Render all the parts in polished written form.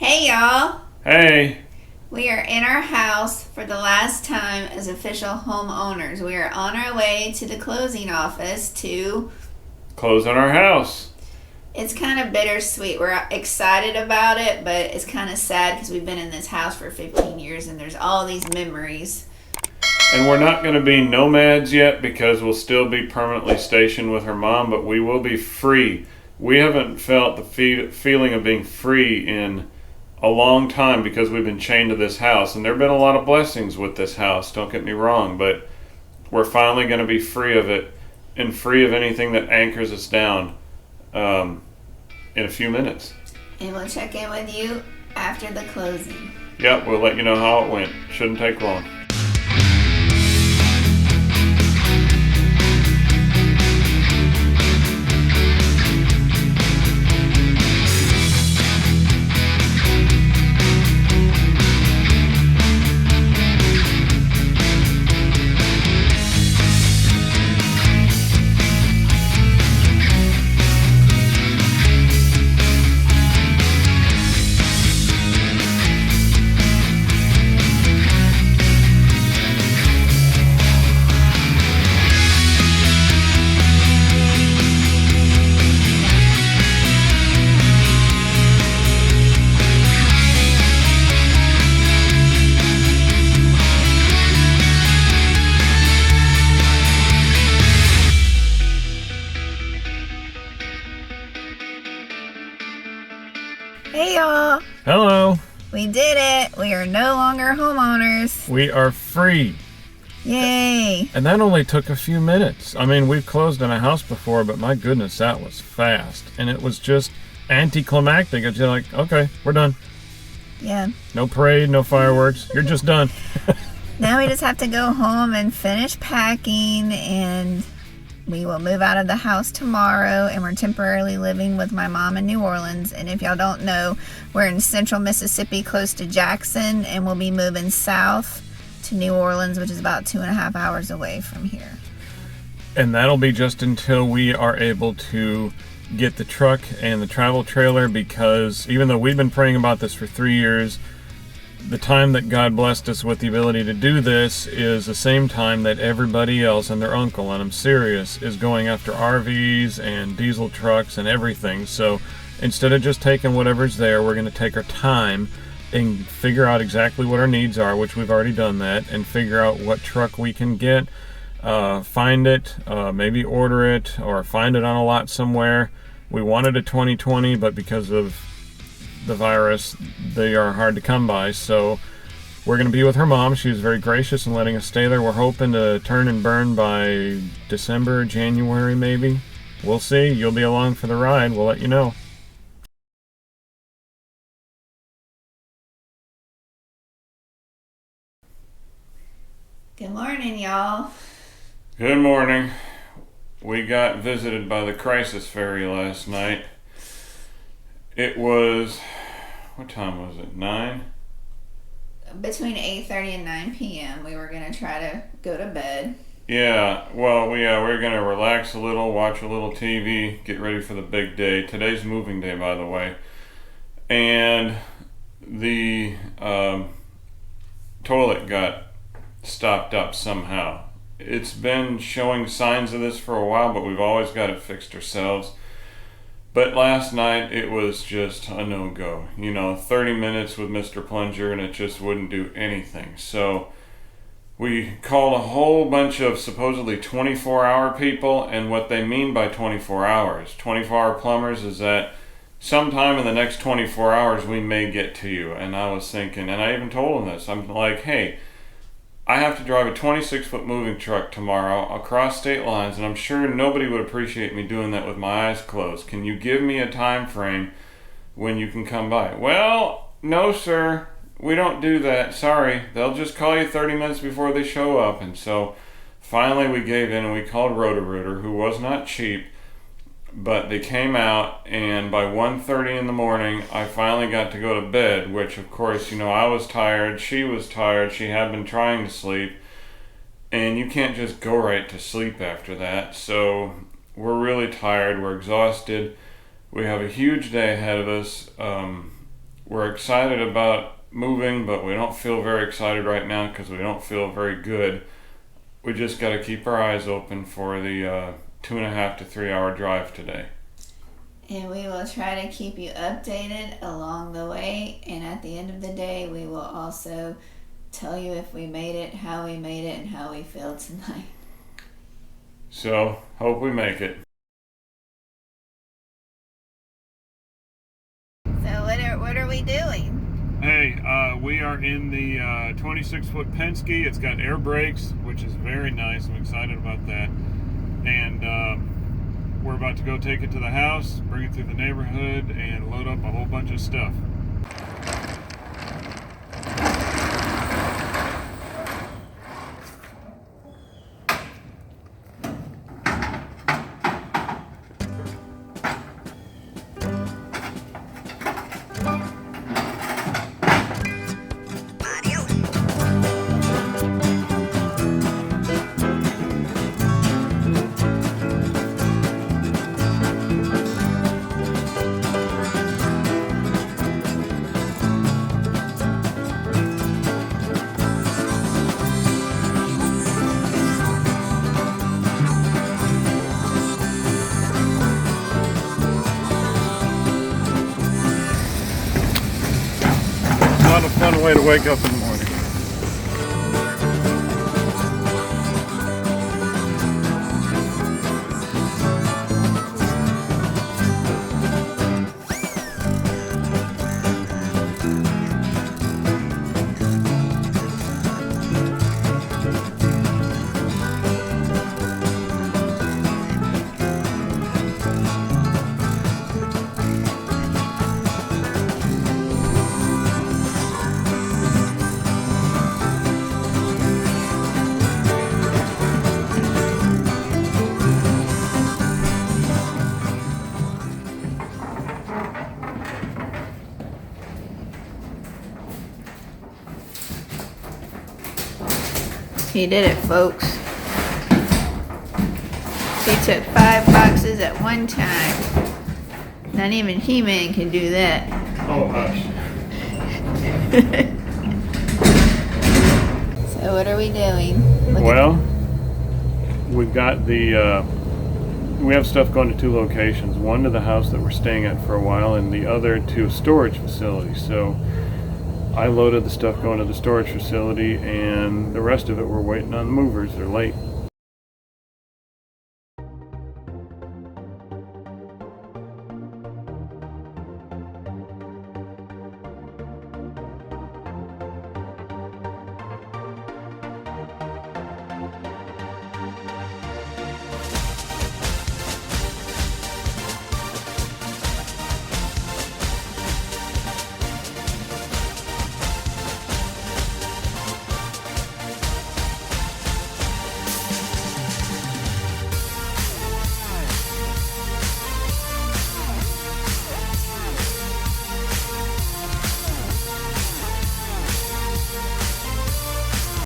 Hey y'all! Hey, We are in our house for the last time as official homeowners. We are on our way to the closing office to. closing our house. It's kind of bittersweet. We're excited about it, but it's kind of sad because we've been in this house for 15 years and there's all these memories. And we're not going to be nomads yet because we'll still be permanently stationed with her mom, but we will be free. We haven't felt the feeling of being free in a long time because we've been chained to this house. And there have been a lot of blessings with this house, don't get me wrong, but we're finally going to be free of it and free of anything that anchors us down in a few minutes. And we'll check in with you after the closing. Yep, we'll let you know how it went. Shouldn't take long. Hey y'all! Hello. We did it! We are no longer homeowners. We are free. Yay! And that only took a few minutes. I mean, we've closed in a house before, but my goodness, that was fast. And it was just anticlimactic. It's like, okay, we're done. Yeah. No parade, no fireworks. You're just done. Now we just have to go home and finish packing, and we will move out of the house tomorrow, and we're temporarily living with my mom in New Orleans. And if y'all don't know, we're in central Mississippi close to Jackson, and we'll be moving south to New Orleans, which is about 2.5 hours away from here. And that'll be just until we are able to get the truck and the travel trailer, because even though we've been praying about this for 3 years, the time that God blessed us with the ability to do this is the same time that everybody else and their uncle, and I'm serious, is going after RVs and diesel trucks and everything. So instead of just taking whatever's there, we're going to take our time and figure out exactly what our needs are, which we've already done that, and figure out what truck we can get, find it, maybe order it, or find it on a lot somewhere. We wanted a 2020, but because of the virus, they are hard to come by. So we're going to be with her mom. She was very gracious in letting us stay there. We're hoping to turn and burn by December, January maybe. We'll see. You'll be along for the ride. We'll let you know. Good morning, y'all. Good morning. We got visited by the crisis fairy last night. It was, what time was it? 9? Between 8:30 and 9 p.m. we were going to try to go to bed. Yeah, well, we're going to relax a little, watch a little TV, get ready for the big day. Today's moving day, by the way. And the toilet got stopped up somehow. It's been showing signs of this for a while, but we've always got it fixed ourselves. But last night, it was just a no-go. 30 minutes with Mr. Plunger, and it just wouldn't do anything. So we called a whole bunch of supposedly 24-hour people, and what they mean by 24 hours, 24-hour plumbers, is that sometime in the next 24 hours, we may get to you. And I was thinking, and I even told them this, I'm like, hey, I have to drive a 26-foot moving truck tomorrow across state lines, and I'm sure nobody would appreciate me doing that with my eyes closed. Can you give me a time frame when you can come by? Well, no, sir. We don't do that. Sorry. They'll just call you 30 minutes before they show up. And so finally we gave in and we called Roto-Rooter, who was not cheap. But they came out, and by 1:30 in the morning, I finally got to go to bed, which, of course, I was tired, she was tired, she had been trying to sleep, and you can't just go right to sleep after that. So we're really tired, we're exhausted, we have a huge day ahead of us. We're excited about moving, but we don't feel very excited right now because we don't feel very good. We just got to keep our eyes open for the 2.5 to 3 hour drive today. And we will try to keep you updated along the way. And at the end of the day, we will also tell you if we made it, how we made it, and how we feel tonight. So, hope we make it. So what are we doing? Hey, we are in the 26-foot Penske. It's got air brakes, which is very nice. I'm excited about that. And we're about to go take it to the house, bring it through the neighborhood, and load up a whole bunch of stuff. Not a fun way to wake up in the morning. He did it, folks. He took 5 boxes at one time. Not even He-Man can do that. Oh, hush. So what are we doing? Well, we've got we have stuff going to 2 locations. One to the house that we're staying at for a while, and the other to a storage facility. So I loaded the stuff going to the storage facility, and the rest of it we're waiting on the movers. They're late.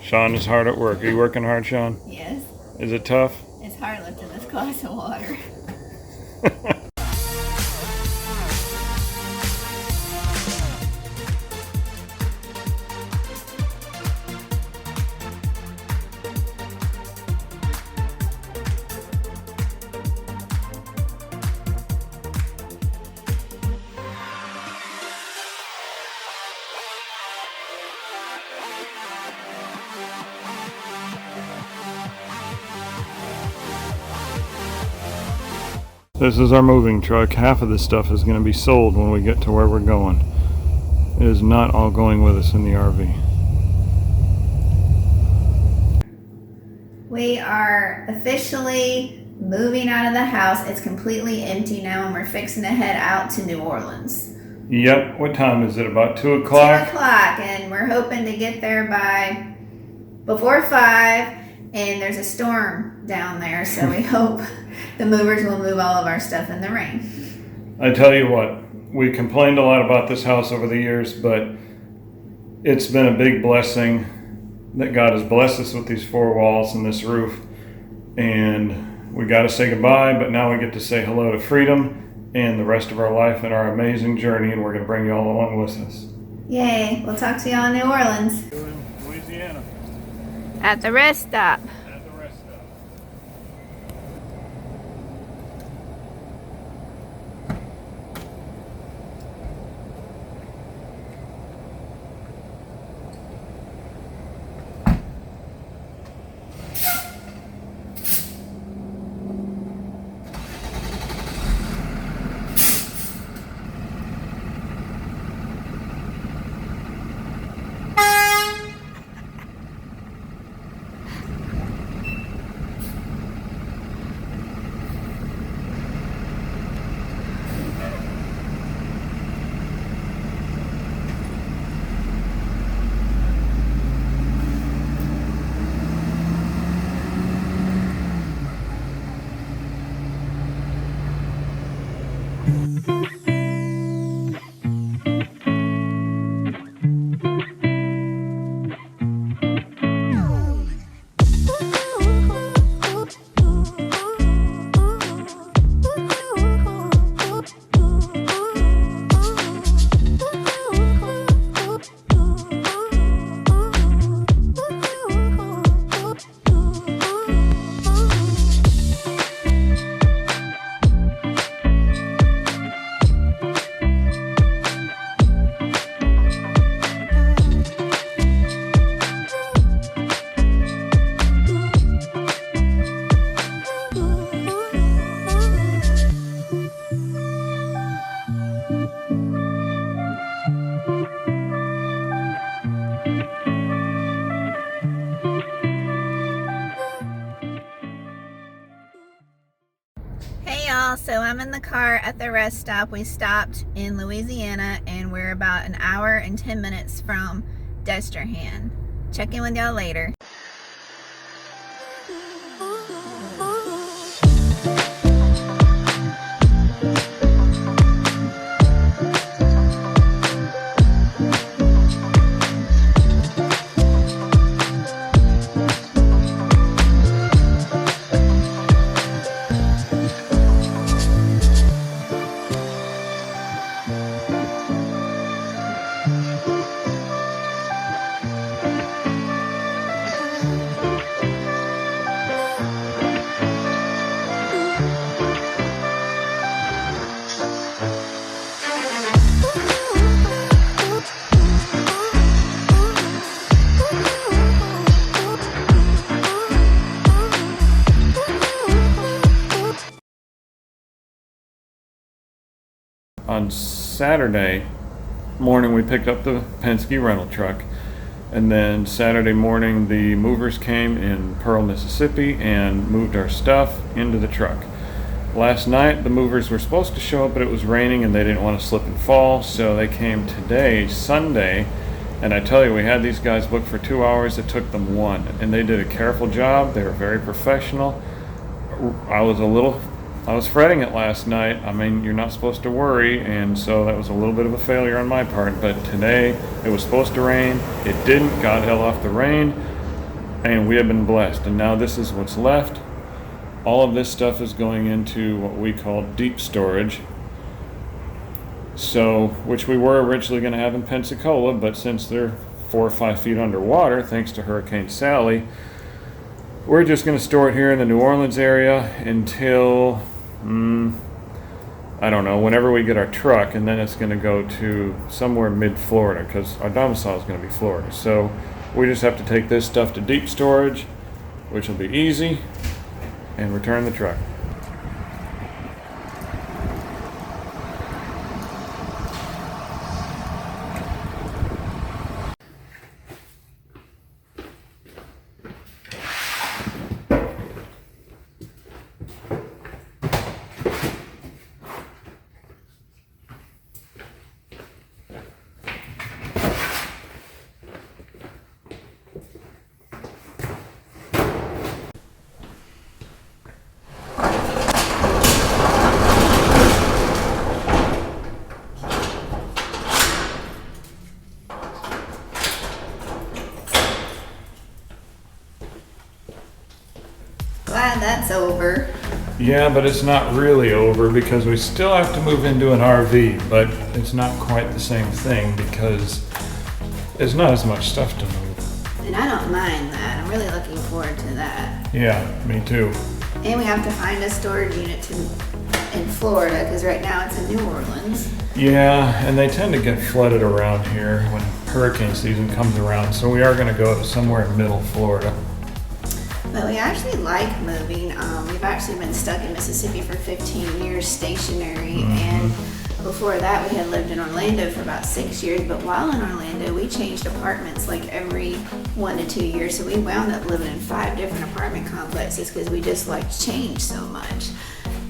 Sean is hard at work. Are you working hard, Sean? Yes. Is it tough? It's hard lifting this glass of water. This is our moving truck. Half of this stuff is going to be sold when we get to where we're going. It is not all going with us in the RV. We are officially moving out of the house. It's completely empty now, and we're fixing to head out to New Orleans. Yep. What time is it? About 2 o'clock? 2 o'clock, and we're hoping to get there by before 5. And there's a storm down there, so we hope the movers will move all of our stuff in the rain. I tell you what, we complained a lot about this house over the years, but it's been a big blessing that God has blessed us with these 4 walls and this roof. And we got to say goodbye, but now we get to say hello to freedom and the rest of our life and our amazing journey, and we're going to bring you all along with us. Yay. We'll talk to y'all in New Orleans. In Louisiana. At the rest stop. At the rest stop. Hey y'all, so I'm in the car at the rest stop. We stopped in Louisiana and we're about an hour and 10 minutes from Destrehan. Check in with y'all later. On Saturday morning, we picked up the Penske rental truck, and then Saturday morning the movers came in Pearl, Mississippi and moved our stuff into the truck. Last night the movers were supposed to show up, but it was raining and they didn't want to slip and fall, so they came today, Sunday, and I tell you, we had these guys booked for 2 hours. It took them 1, and they did a careful job. They were very professional. I was fretting it last night. I mean, you're not supposed to worry, and so that was a little bit of a failure on my part. But today, it was supposed to rain. It didn't. God held off the rain, and we have been blessed. And now this is what's left. All of this stuff is going into what we call deep storage. So, which we were originally going to have in Pensacola, but since they're 4 or 5 feet underwater, thanks to Hurricane Sally, we're just going to store it here in the New Orleans area until, I don't know, whenever we get our truck, and then it's going to go to somewhere mid-Florida because our domicile is going to be Florida. So we just have to take this stuff to deep storage, which will be easy, and return the truck. Glad that's over. Yeah, but it's not really over because we still have to move into an RV, but it's not quite the same thing because there's not as much stuff to move. And I don't mind that. I'm really looking forward to that. Yeah, me too. And we have to find a storage unit in Florida because right now it's in New Orleans. Yeah, and they tend to get flooded around here when hurricane season comes around, so we are going to go to somewhere in middle Florida. But we actually like moving. We've actually been stuck in Mississippi for 15 years stationary, and before that we had lived in Orlando for about 6 years. But while in Orlando, we changed apartments like every 1 to 2 years, so we wound up living in 5 different apartment complexes because we just liked change so much.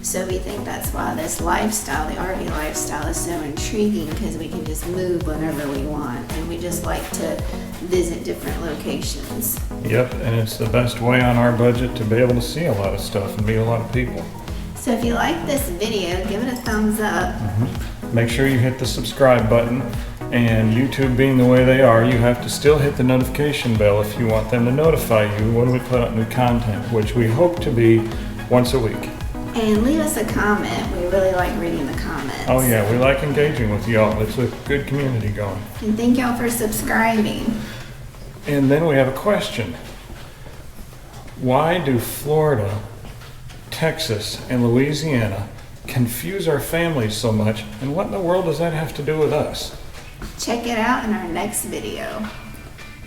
So we think that's why this lifestyle, the RV lifestyle, is so intriguing because we can just move whenever we want, and we just like to visit different locations. Yep, and it's the best way on our budget to be able to see a lot of stuff and meet a lot of people. So if you like this video, give it a thumbs up. Make sure you hit the subscribe button, and YouTube being the way they are, you have to still hit the notification bell if you want them to notify you when we put out new content, which we hope to be once a week. And leave us a comment. We really like reading the comments. Oh yeah, we like engaging with y'all. It's a good community going. And thank y'all for subscribing. And then we have a question. Why do Florida, Texas, and Louisiana confuse our families so much? And what in the world does that have to do with us? Check it out in our next video.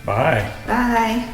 Bye. Bye.